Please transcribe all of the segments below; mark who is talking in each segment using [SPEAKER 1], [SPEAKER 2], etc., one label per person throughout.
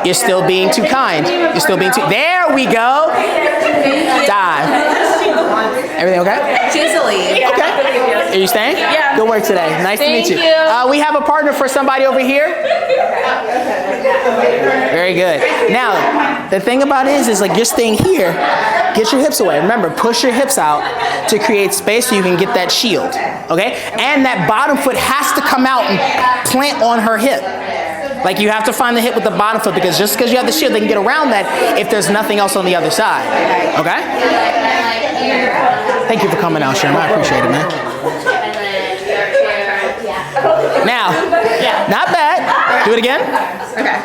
[SPEAKER 1] You're still being too kind. You're still being too, there we go. Dive. Everything okay?
[SPEAKER 2] Easily.
[SPEAKER 1] Okay. Are you staying?
[SPEAKER 2] Yeah.
[SPEAKER 1] Good work today. Nice to meet you. We have a partner for somebody over here. Very good. Now, the thing about it is like you're staying here. Get your hips away. Remember, push your hips out to create space so you can get that shield. Okay? And that bottom foot has to come out and plant on her hip. Like you have to find the hip with the bottom foot because just because you have the shield, they can get around that if there's nothing else on the other side. Okay? Thank you for coming out, Sharon. I appreciate it, man. Now, not bad. Do it again.
[SPEAKER 2] Okay.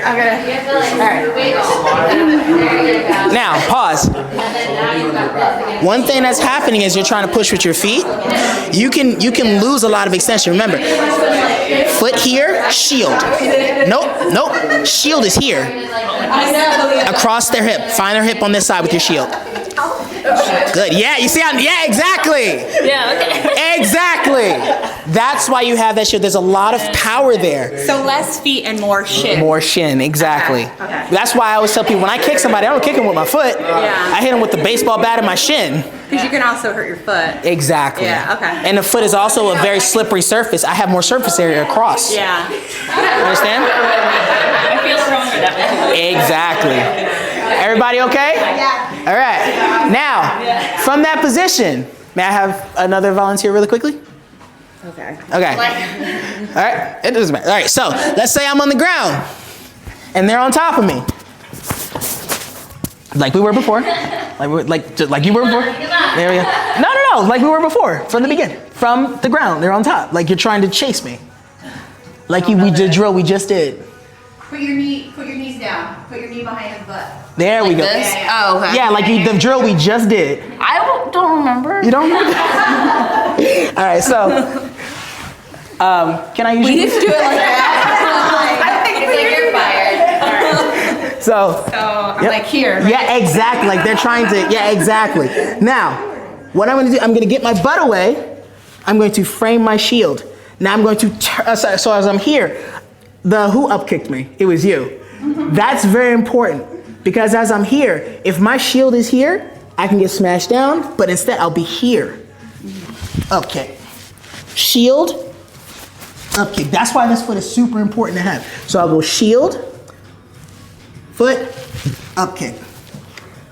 [SPEAKER 2] I'm gonna. All right.
[SPEAKER 1] Now, pause. One thing that's happening is you're trying to push with your feet. You can lose a lot of extension. Remember, foot here, shield. Nope. Shield is here. Across their hip. Find their hip on this side with your shield. Good. Yeah, you see how, yeah, exactly.
[SPEAKER 2] Yeah, okay.
[SPEAKER 1] Exactly. That's why you have that shield. There's a lot of power there.
[SPEAKER 2] So less feet and more shin.
[SPEAKER 1] More shin, exactly.
[SPEAKER 2] Okay.
[SPEAKER 1] That's why I always tell people when I kick somebody, I don't kick them with my foot.
[SPEAKER 2] Yeah.
[SPEAKER 1] I hit them with the baseball bat in my shin.
[SPEAKER 2] Because you can also hurt your foot.
[SPEAKER 1] Exactly.
[SPEAKER 2] Yeah, okay.
[SPEAKER 1] And the foot is also a very slippery surface. I have more surface area across.
[SPEAKER 2] Yeah.
[SPEAKER 1] Understand?
[SPEAKER 2] I feel stronger that way.
[SPEAKER 1] Exactly. Everybody okay? Yeah. All right. Now, from that position, may I have another volunteer really quickly?
[SPEAKER 2] Okay.
[SPEAKER 1] Okay. All right. It doesn't matter. All right. So let's say I'm on the ground and they're on top of me, like we were before, like you were before. There we go. No. Like we were before, from the beginning, from the ground. They're on top, like you're trying to chase me, like we did drill we just did.
[SPEAKER 3] Put your knees down. Put your knee behind his butt.
[SPEAKER 1] There we go.
[SPEAKER 2] This? Oh, okay.
[SPEAKER 1] Yeah, like the drill we just did.
[SPEAKER 2] I don't remember.
[SPEAKER 1] You don't remember? All right, so can I use
[SPEAKER 2] We
[SPEAKER 1] you?
[SPEAKER 2] need to do it like that.
[SPEAKER 3] I think it's like you're fired.
[SPEAKER 1] So
[SPEAKER 3] I'm
[SPEAKER 1] yep.
[SPEAKER 3] like here.
[SPEAKER 1] Yeah, exactly. Like they're trying to. Yeah, exactly. Now, what I'm going to do? I'm going to get my butt away. I'm going to frame my shield. Now I'm going to. So as I'm here, who up kicked me? It was you. That's very important because as I'm here, if my shield is here, I can get smashed down. But instead, I'll be here. Up kick. Shield. Up kick. That's why this foot is super important to have. So I'll go shield. Foot, up kick.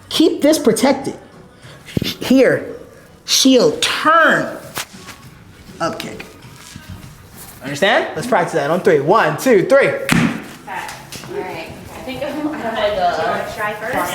[SPEAKER 1] Keep this protected. Here, shield, turn, up kick. Understand? Let's practice that on 3. 1, 2, 3.
[SPEAKER 3] All right. I think I'm gonna try first.